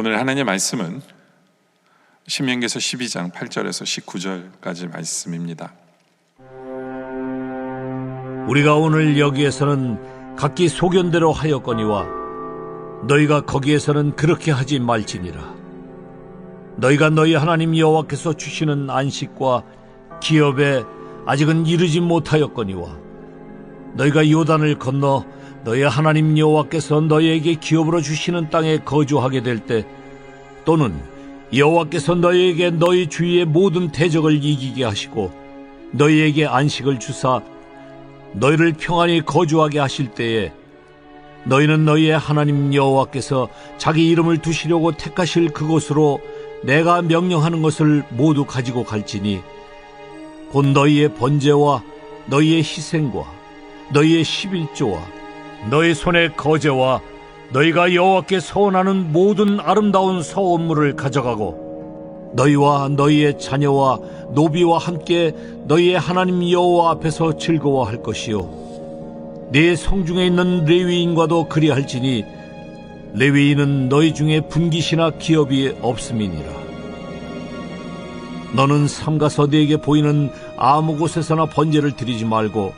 오늘 하나님의 말씀은 신명기서 12장 8절에서 19절까지 말씀입니다. 우리가 오늘 여기에서는 각기 소견대로 하였거니와 너희가 거기에서는 그렇게 하지 말지니라. 너희가 너희 하나님 여호와께서 주시는 안식과 기업에 아직은 이르지 못하였거니와 너희가 요단을 건너 너희 하나님 여호와께서 너희에게 기업으로 주시는 땅에 거주하게 될 때, 또는 여호와께서 너희에게 너희 주위의 모든 대적을 이기게 하시고 너희에게 안식을 주사 너희를 평안히 거주하게 하실 때에, 너희는 너희의 하나님 여호와께서 자기 이름을 두시려고 택하실 그곳으로 내가 명령하는 것을 모두 가지고 갈지니, 곧 너희의 번제와 너희의 희생과 너희의 11조와 너희 손의 거제와 너희가 여호와께 서원하는 모든 아름다운 서원물을 가져가고 너희와 너희의 자녀와 노비와 함께 너희의 하나님 여호와 앞에서 즐거워할 것이요, 네 성중에 있는 레위인과도 그리할지니 레위인은 너희 중에 분깃이나 기업이 없음이니라. 너는 삼가서 네게 보이는 아무 곳에서나 번제를 드리지 말고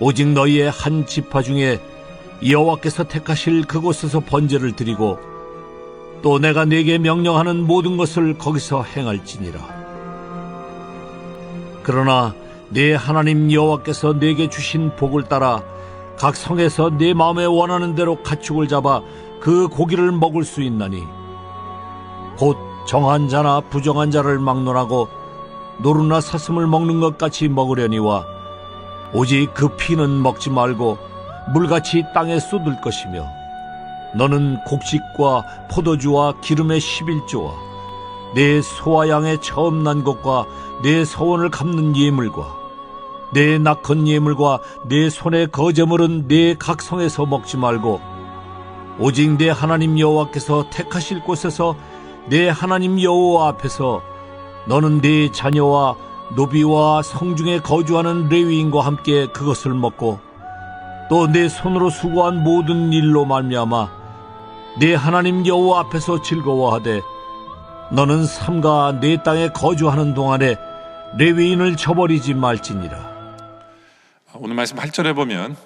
오직 너희의 한 지파 중에 여호와께서 택하실 그곳에서 번제를 드리고 또 내가 네게 명령하는 모든 것을 거기서 행할지니라. 그러나 네 하나님 여호와께서 네게 주신 복을 따라 각 성에서 네 마음에 원하는 대로 가축을 잡아 그 고기를 먹을 수 있나니, 곧 정한 자나 부정한 자를 막론하고 노루나 사슴을 먹는 것 같이 먹으려니와, 오직 그 피는 먹지 말고 물같이 땅에 쏟을 것이며, 너는 곡식과 포도주와 기름의 11조와 내 소와 양의 처음 난 것과 내 서원을 갚는 예물과 내 낙헌 예물과 내 손의 거제물은 내 각성에서 먹지 말고 오직 내 하나님 여호와께서 택하실 곳에서 내 하나님 여호와 앞에서 너는 네 자녀와 노비와 성중에 거주하는 레위인과 함께 그것을 먹고 또 내 손으로 수고한 모든 일로 말미암아 네 하나님 여호와 앞에서 즐거워하되, 너는 삼가 네 땅에 거주하는 동안에 레위인을 저버리지 말지니라. 오늘 말씀 8절에 보면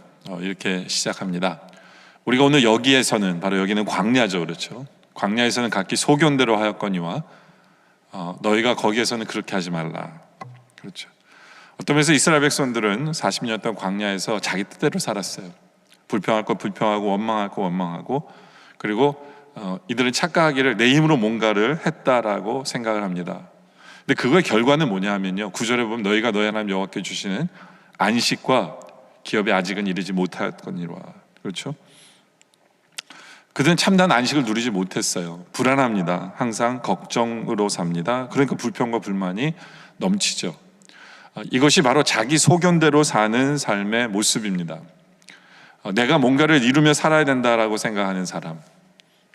이렇게 시작합니다. 우리가 오늘 여기에서는, 바로 여기는 광야죠, 그렇죠? 광야에서는 각기 소견대로 하였거니와 너희가 거기에서는 그렇게 하지 말라. 그렇죠. 어떤 면에서 이스라엘 백성들은 40년 동안 광야에서 자기 뜻대로 살았어요. 불평할 거 불평하고 원망할 거 원망하고, 그리고 이들은 착각하기를 내 힘으로 뭔가를 했다라고 생각을 합니다. 근데 그거의 결과는 뭐냐 하면요, 9절에 보면 너희가 너희 하나님 여호와께 주시는 안식과 기업에 아직은 이르지 못하였거니와. 그렇죠? 그들은 참다운 안식을 누리지 못했어요. 불안합니다. 항상 걱정으로 삽니다. 그러니까 불평과 불만이 넘치죠. 이것이 바로 자기 소견대로 사는 삶의 모습입니다. 내가 뭔가를 이루며 살아야 된다라고 생각하는 사람,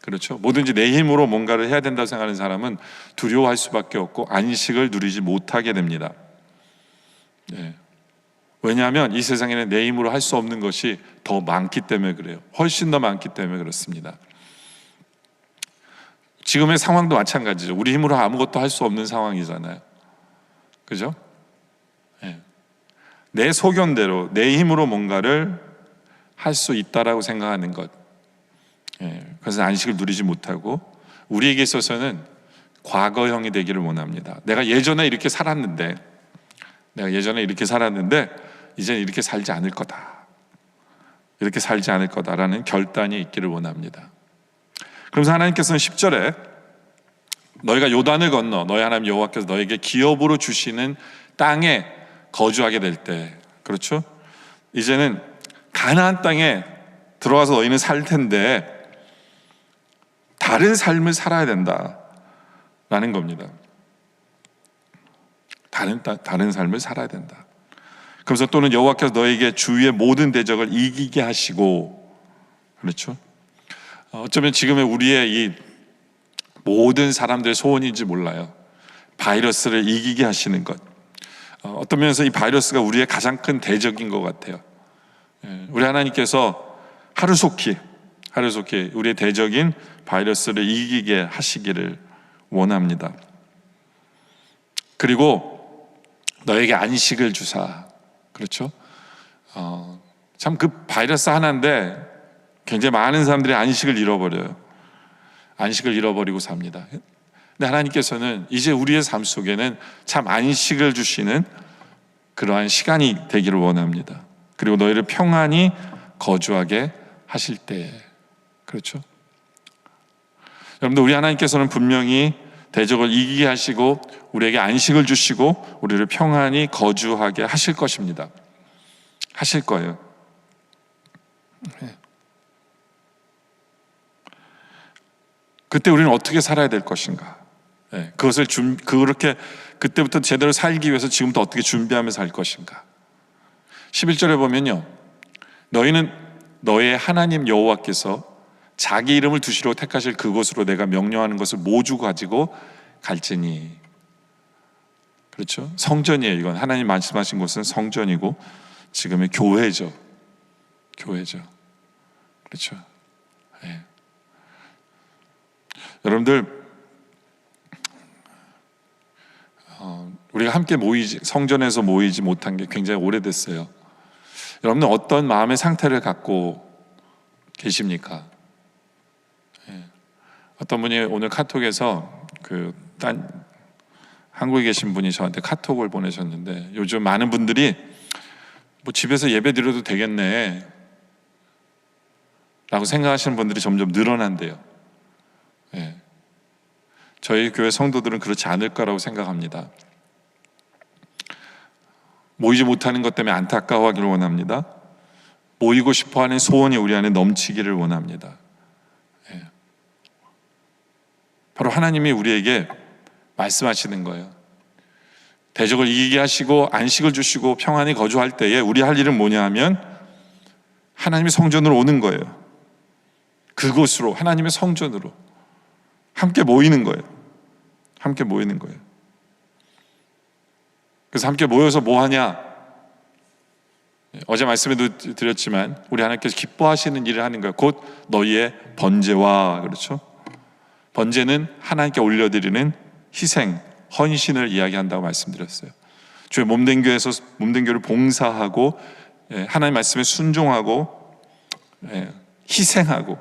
그렇죠? 뭐든지 내 힘으로 뭔가를 해야 된다고 생각하는 사람은 두려워할 수밖에 없고 안식을 누리지 못하게 됩니다. 네. 왜냐하면 이 세상에는 내 힘으로 할 수 없는 것이 더 많기 때문에 그래요. 훨씬 더 많기 때문에 그렇습니다. 지금의 상황도 마찬가지죠. 우리 힘으로 아무것도 할 수 없는 상황이잖아요. 그죠? 네. 내 소견대로 내 힘으로 뭔가를 할 수 있다라고 생각하는 것, 그래서 안식을 누리지 못하고, 우리에게 있어서는 과거형이 되기를 원합니다. 내가 예전에 이렇게 살았는데 이제는 이렇게 살지 않을 거다, 이렇게 살지 않을 거다라는 결단이 있기를 원합니다. 그러면서 하나님께서는 10절에 너희가 요단을 건너 너희 하나님 여호와께서 너에게 기업으로 주시는 땅에 거주하게 될 때, 그렇죠? 이제는 가나안 땅에 들어가서 너희는 살 텐데 다른 삶을 살아야 된다라는 겁니다. 다른 삶을 살아야 된다. 그래서 또는 여호와께서 너에게 주위의 모든 대적을 이기게 하시고, 그렇죠? 어쩌면 지금의 우리의 이 모든 사람들의 소원인지 몰라요. 바이러스를 이기게 하시는 것. 어떤 면에서 이 바이러스가 우리의 가장 큰 대적인 것 같아요. 우리 하나님께서 하루속히 하루속히 우리의 대적인 바이러스를 이기게 하시기를 원합니다. 그리고 너에게 안식을 주사. 그렇죠? 참 그 바이러스 하나인데 굉장히 많은 사람들이 안식을 잃어버려요. 안식을 잃어버리고 삽니다. 근데 하나님께서는 이제 우리의 삶 속에는 참 안식을 주시는 그러한 시간이 되기를 원합니다. 그리고 너희를 평안히 거주하게 하실 때, 그렇죠? 여러분들, 우리 하나님께서는 분명히 대적을 이기게 하시고 우리에게 안식을 주시고 우리를 평안히 거주하게 하실 것입니다. 하실 거예요. 그때 우리는 어떻게 살아야 될 것인가? 그것을 그렇게 그때부터 제대로 살기 위해서 지금부터 어떻게 준비하면서 살 것인가? 11절에 보면요, 너희는 너의 하나님 여호와께서 자기 이름을 두시려고 택하실 그곳으로 내가 명령하는 것을 모두 가지고 갈지니. 그렇죠? 성전이에요. 이건 하나님 말씀하신 곳은 성전이고 지금의 교회죠. 교회죠. 그렇죠? 네. 여러분들, 우리가 함께 성전에서 모이지 못한 게 굉장히 오래됐어요. 여러분들 어떤 마음의 상태를 갖고 계십니까? 어떤 분이 오늘 카톡에서 한국에 계신 분이 저한테 카톡을 보내셨는데, 요즘 많은 분들이 뭐 집에서 예배 드려도 되겠네 라고 생각하시는 분들이 점점 늘어난대요. 저희 교회 성도들은 그렇지 않을 거라고 생각합니다. 모이지 못하는 것 때문에 안타까워하기를 원합니다. 모이고 싶어하는 소원이 우리 안에 넘치기를 원합니다. 바로 하나님이 우리에게 말씀하시는 거예요. 대적을 이기게 하시고 안식을 주시고 평안히 거주할 때에 우리 할 일은 뭐냐 하면 하나님의 성전으로 오는 거예요. 그곳으로, 하나님의 성전으로 함께 모이는 거예요. 함께 모이는 거예요. 그래서 함께 모여서 뭐 하냐? 어제 말씀에도 드렸지만 우리 하나님께서 기뻐하시는 일을 하는 거예요. 곧 너희의 번제와, 그렇죠? 번제는 하나님께 올려드리는 희생, 헌신을 이야기한다고 말씀드렸어요. 주의 몸된 교회를 봉사하고 하나님 말씀에 순종하고 희생하고,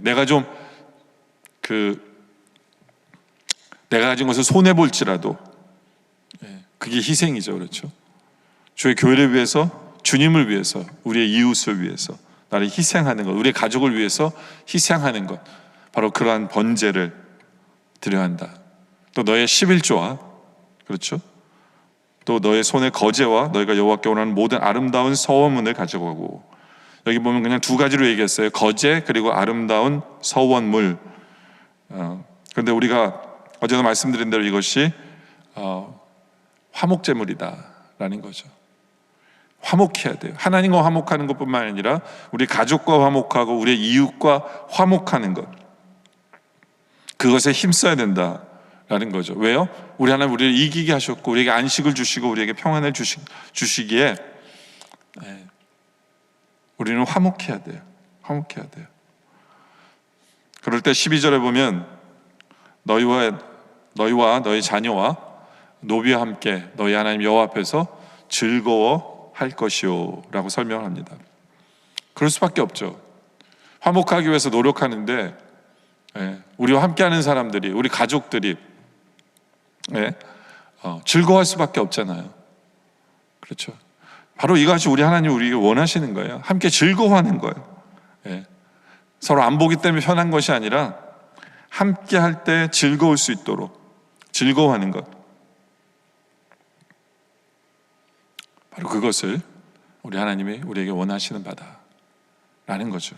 내가 가진 것을 손해 볼지라도 그게 희생이죠, 그렇죠? 주의 교회를 위해서, 주님을 위해서, 우리의 이웃을 위해서 나를 희생하는 것, 우리의 가족을 위해서 희생하는 것, 바로 그러한 번제를 드려야 한다. 또 너의 11조와, 그렇죠? 또 너의 손의 거제와 너희가 여호와께 원하는 모든 아름다운 서원문을 가져가고, 여기 보면 그냥 두 가지로 얘기했어요. 거제 그리고 아름다운 서원물. 그런데 우리가 어제도 말씀드린 대로 이것이 화목제물이다라는 거죠. 화목해야 돼요. 하나님과 화목하는 것뿐만 아니라 우리 가족과 화목하고 우리의 이웃과 화목하는 것, 그것에 힘써야 된다라는 거죠. 왜요? 우리 하나님 우리를 이기게 하셨고 우리에게 안식을 주시고 우리에게 평안을 주시기에 우리는 화목해야 돼요. 화목해야 돼요. 그럴 때 12절에 보면 너희와 너희 자녀와 노비와 함께 너희 하나님 여호와 앞에서 즐거워할 것이요 라고 설명합니다. 그럴 수밖에 없죠. 화목하기 위해서 노력하는데 우리와 함께하는 사람들이, 우리 가족들이 즐거워할 수밖에 없잖아요. 그렇죠. 바로 이것이 우리 하나님 우리에게 원하시는 거예요. 함께 즐거워하는 거예요. 서로 안 보기 때문에 편한 것이 아니라 함께 할 때 즐거울 수 있도록 즐거워하는 것, 바로 그것을 우리 하나님이 우리에게 원하시는 바다라는 거죠.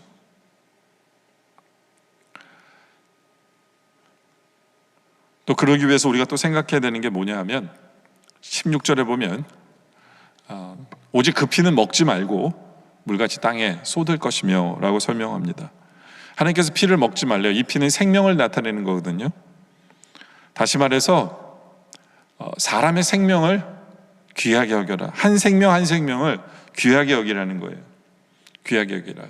또 그러기 위해서 우리가 또 생각해야 되는 게 뭐냐 하면 16절에 보면 오직 그 피는 먹지 말고 물같이 땅에 쏟을 것이며 라고 설명합니다. 하나님께서 피를 먹지 말래요. 이 피는 생명을 나타내는 거거든요. 다시 말해서 사람의 생명을 귀하게 여겨라. 한 생명 한 생명을 귀하게 여기라는 거예요. 귀하게 여기라.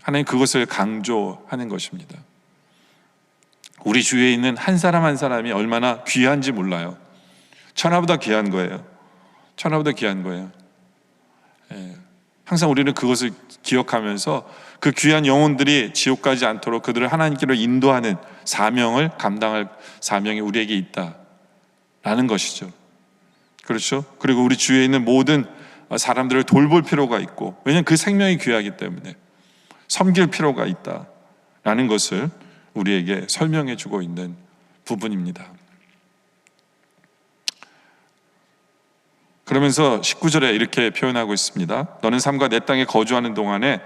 하나님 그것을 강조하는 것입니다. 우리 주위에 있는 한 사람 한 사람이 얼마나 귀한지 몰라요. 천하보다 귀한 거예요. 천하보다 귀한 거예요. 항상 우리는 그것을 기억하면서 그 귀한 영혼들이 지옥 가지 않도록 그들을 하나님께로 인도하는 사명을 감당할 사명이 우리에게 있다라는 것이죠. 그렇죠? 그리고 우리 주위에 있는 모든 사람들을 돌볼 필요가 있고, 왜냐하면 그 생명이 귀하기 때문에 섬길 필요가 있다라는 것을 우리에게 설명해 주고 있는 부분입니다. 그러면서 19절에 이렇게 표현하고 있습니다. 너는 삼가 내 땅에 거주하는 동안에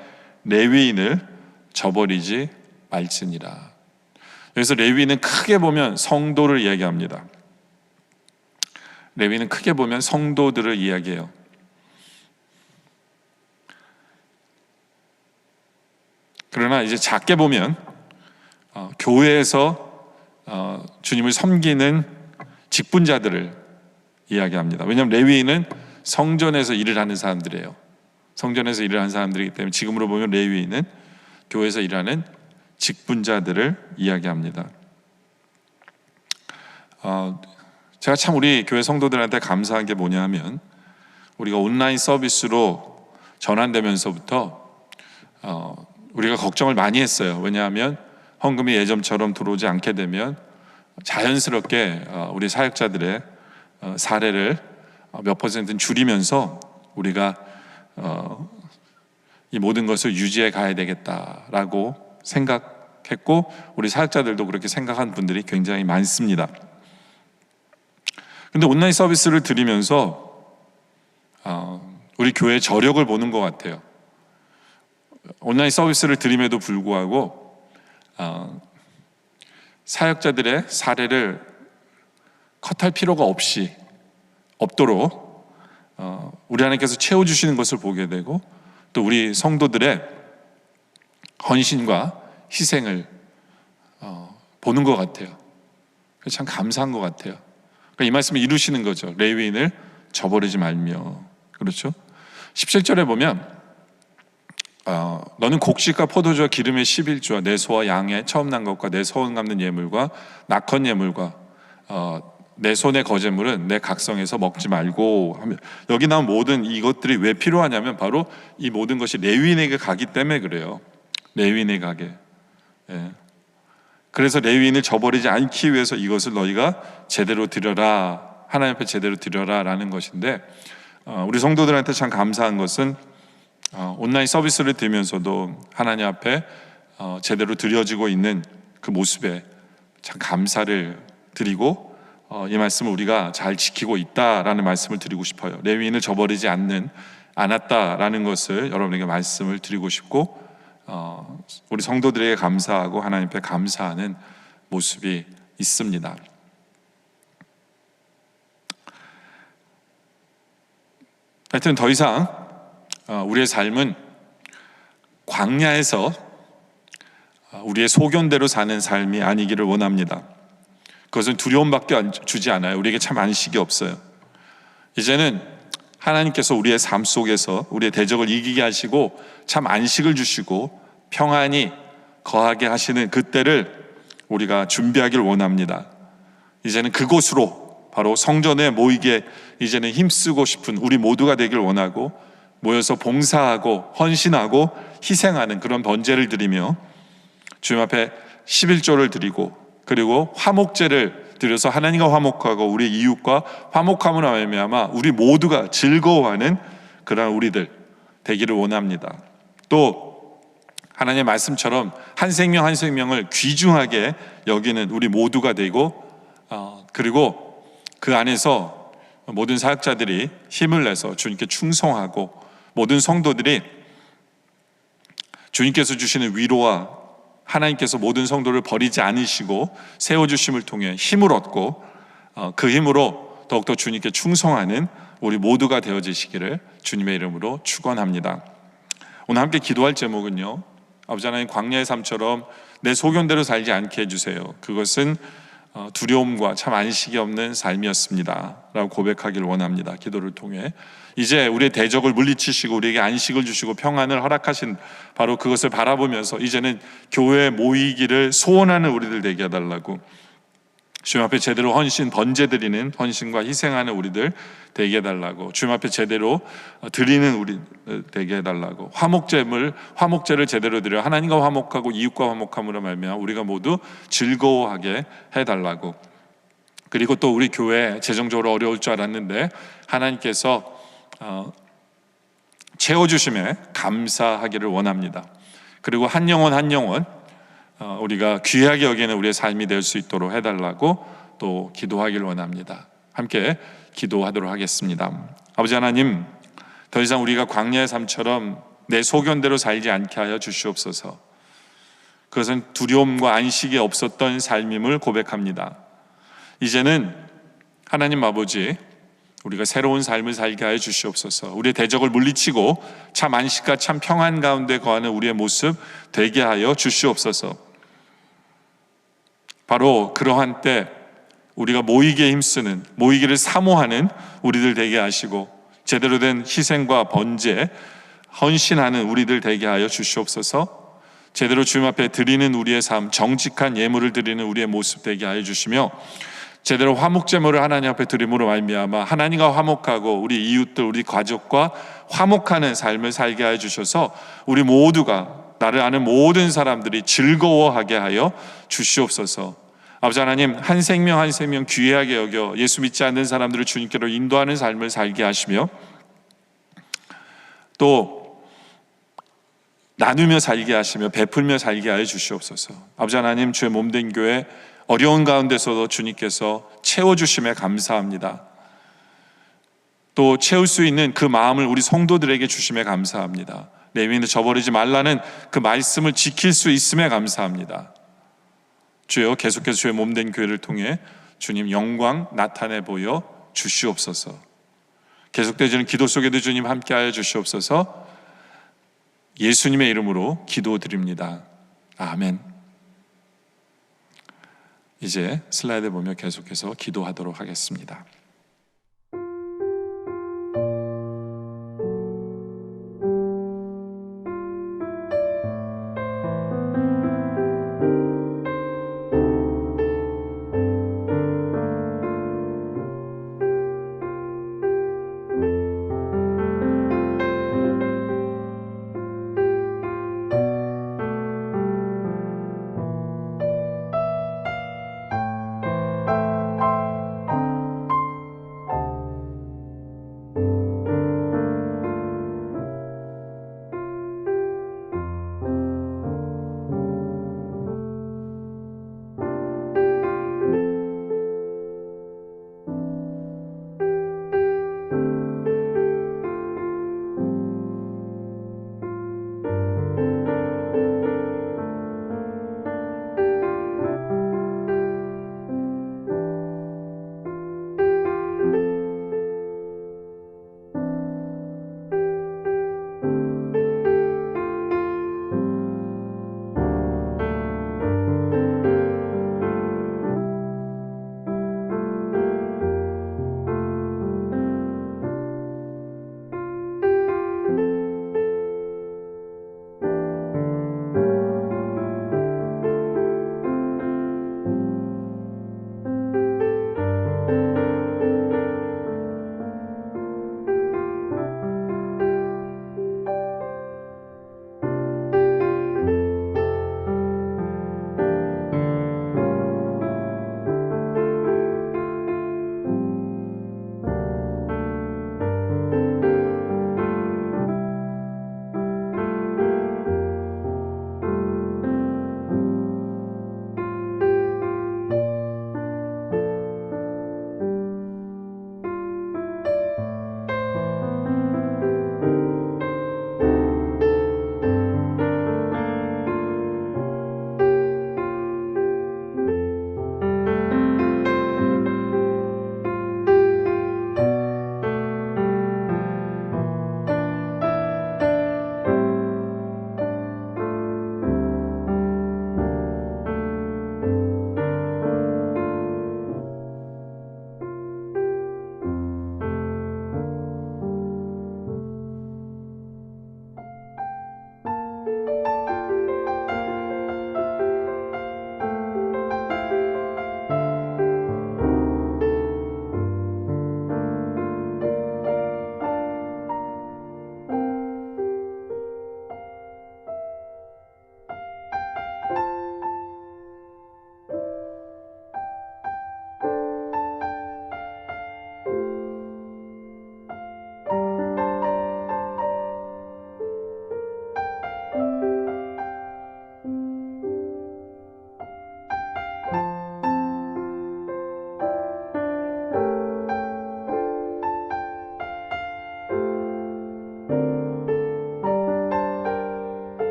레위인을 저버리지 말지니라. 여기서 레위인은 크게 보면 성도를 이야기합니다. 레위인은 크게 보면 성도들을 이야기해요. 그러나 이제 작게 보면 교회에서 주님을 섬기는 직분자들을 이야기합니다. 왜냐하면 레위인은 성전에서 일을 하는 사람들이에요. 성전에서 일을 하는 사람들이기 때문에 지금으로 보면 레위인은 교회에서 일하는 직분자들을 이야기합니다. 제가 참 우리 교회 성도들한테 감사한 게 뭐냐면, 우리가 온라인 서비스로 전환되면서부터 우리가 걱정을 많이 했어요. 왜냐하면 헌금이 예전처럼 들어오지 않게 되면 자연스럽게 우리 사역자들의 사례를 몇 퍼센트는 줄이면서 우리가 이 모든 것을 유지해 가야 되겠다라고 생각했고, 우리 사역자들도 그렇게 생각한 분들이 굉장히 많습니다. 근데 온라인 서비스를 드리면서 우리 교회의 저력을 보는 것 같아요. 온라인 서비스를 드림에도 불구하고 사역자들의 사례를 컷할 필요가 없도록 우리 하나님께서 채워주시는 것을 보게 되고, 또 우리 성도들의 헌신과 희생을 보는 것 같아요. 참 감사한 것 같아요. 그러니까 이 말씀을 이루시는 거죠. 레위인을 저버리지 말며. 그렇죠? 17절에 보면 너는 곡식과 포도주와 기름의 11조와 내 소와 양의 처음 난 것과 내 소원 갚는 예물과 낙헌 예물과 내 손의 거제물은 내 각성에서 먹지 말고 하며, 여기 나온 모든 이것들이 왜 필요하냐면 바로 이 모든 것이 레위인에게 가기 때문에 그래요. 레위인에게 가게. 그래서 레위인을 저버리지 않기 위해서 이것을 너희가 제대로 드려라, 하나님 앞에 제대로 드려라 라는 것인데, 우리 성도들한테 참 감사한 것은 온라인 서비스를 드리면서도 하나님 앞에 제대로 드려지고 있는 그 모습에 참 감사를 드리고, 이 말씀을 우리가 잘 지키고 있다라는 말씀을 드리고 싶어요. 레위인을 저버리지 않았다라는 것을 여러분에게 말씀을 드리고 싶고, 우리 성도들에게 감사하고 하나님 앞에 감사하는 모습이 있습니다. 하여튼 더 이상 우리의 삶은 광야에서 우리의 소견대로 사는 삶이 아니기를 원합니다. 그것은 두려움밖에 주지 않아요. 우리에게 참 안식이 없어요. 이제는 하나님께서 우리의 삶 속에서 우리의 대적을 이기게 하시고 참 안식을 주시고 평안히 거하게 하시는 그때를 우리가 준비하길 원합니다. 이제는 그곳으로, 바로 성전에 모이게 이제는 힘쓰고 싶은 우리 모두가 되길 원하고, 모여서 봉사하고 헌신하고 희생하는 그런 번제를 드리며 주님 앞에 11조를 드리고, 그리고 화목제를 드려서 하나님과 화목하고 우리 이웃과 화목함으로 말미암아 우리 모두가 즐거워하는 그런 우리들 되기를 원합니다. 또 하나님의 말씀처럼 한 생명 한 생명을 귀중하게 여기는 우리 모두가 되고, 그리고 그 안에서 모든 사역자들이 힘을 내서 주님께 충성하고, 모든 성도들이 주님께서 주시는 위로와 하나님께서 모든 성도를 버리지 않으시고 세워주심을 통해 힘을 얻고, 그 힘으로 더욱더 주님께 충성하는 우리 모두가 되어지시기를 주님의 이름으로 축원합니다. 오늘 함께 기도할 제목은요, 아버지 하나님, 광야의 삶처럼 내 소견대로 살지 않게 해주세요. 그것은 두려움과 참 안식이 없는 삶이었습니다 라고 고백하기를 원합니다. 기도를 통해 이제 우리의 대적을 물리치시고 우리에게 안식을 주시고 평안을 허락하신 바로 그것을 바라보면서 이제는 교회에 모이기를 소원하는 우리들 되게 해달라고, 주님 앞에 제대로 헌신, 번제드리는 헌신과 희생하는 우리들 되게 해달라고, 주님 앞에 제대로 드리는 우리 되게 해달라고, 화목제를 제대로 드려 하나님과 화목하고 이웃과 화목함으로 말미암아 우리가 모두 즐거워하게 해달라고. 그리고 또 우리 교회 재정적으로 어려울 줄 알았는데 하나님께서 채워주심에 감사하기를 원합니다. 그리고 한 영혼 한 영혼 우리가 귀하게 여기는 우리의 삶이 될 수 있도록 해달라고 또 기도하기를 원합니다. 함께 기도하도록 하겠습니다. 아버지 하나님, 더 이상 우리가 광야의 삶처럼 내 소견대로 살지 않게 하여 주시옵소서. 그것은 두려움과 안식이 없었던 삶임을 고백합니다. 이제는 하나님 아버지, 우리가 새로운 삶을 살게 하여 주시옵소서. 우리의 대적을 물리치고 참 안식과 참 평안 가운데 거하는 우리의 모습 되게 하여 주시옵소서. 바로 그러한 때 우리가 모이기에 힘쓰는, 모이기를 사모하는 우리들 되게 하시고 제대로 된 희생과 번제, 헌신하는 우리들 되게 하여 주시옵소서. 제대로 주님 앞에 드리는 우리의 삶, 정직한 예물을 드리는 우리의 모습 되게 하여 주시며 제대로 화목제물을 하나님 앞에 드림으로 말미암아 하나님과 화목하고 우리 이웃들, 우리 가족과 화목하는 삶을 살게 하여 주셔서 우리 모두가, 나를 아는 모든 사람들이 즐거워하게 하여 주시옵소서. 아버지 하나님, 한 생명 한 생명 귀하게 여겨 예수 믿지 않는 사람들을 주님께로 인도하는 삶을 살게 하시며 또 나누며 살게 하시며 베풀며 살게 하여 주시옵소서. 아버지 하나님, 주의 몸된 교회 어려운 가운데서도 주님께서 채워주심에 감사합니다. 또 채울 수 있는 그 마음을 우리 성도들에게 주심에 감사합니다. 내 믿음을 저버리지 말라는 그 말씀을 지킬 수 있음에 감사합니다. 주여, 계속해서 주의 몸된 교회를 통해 주님 영광 나타내 보여 주시옵소서. 계속되어지는 기도 속에도 주님 함께하여 주시옵소서. 예수님의 이름으로 기도드립니다. 아멘. 이제 슬라이드 보며 계속해서 기도하도록 하겠습니다.